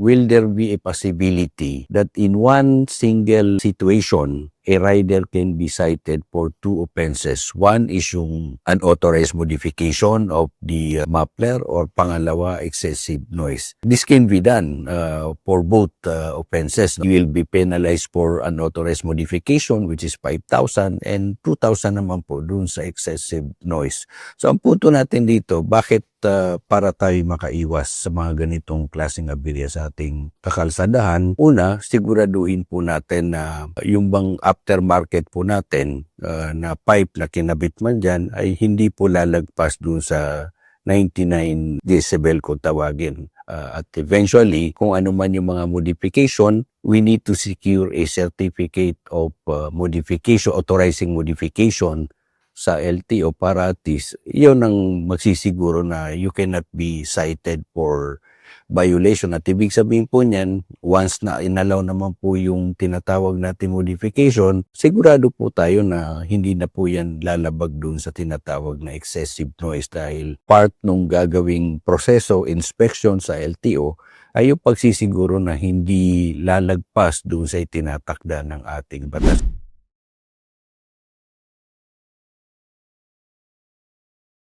will there be a possibility that in one single situation, a rider can be cited for two offenses? One is yung unauthorized modification of the muffler, or pangalawa, excessive noise. This can be done for both offenses. You will be penalized for unauthorized modification, which is 5,000, and 2,000 naman po dun sa excessive noise. So ang punto natin dito, bakit para tayo makaiwas sa mga ganitong klaseng aberya sa ating kakalsadahan? Una, siguraduhin po natin na yung bang aftermarket po natin na pipe na kinabit man dyan ay hindi po lalagpas dun sa 99 decibel kung tawagin. At eventually, kung ano man yung mga modification, we need to secure a certificate of modification, authorizing modification sa LTO para at least yun ang magsisiguro na you cannot be cited for violation. At ibig sabihin po niyan, once na inalaw naman po yung tinatawag natin modification, sigurado po tayo na hindi na po yan lalabag dun sa tinatawag na excessive noise, dahil part nung gagawing proseso, inspection sa LTO, ay yung pagsisiguro na hindi lalagpas dun sa itinatakda ng ating batas.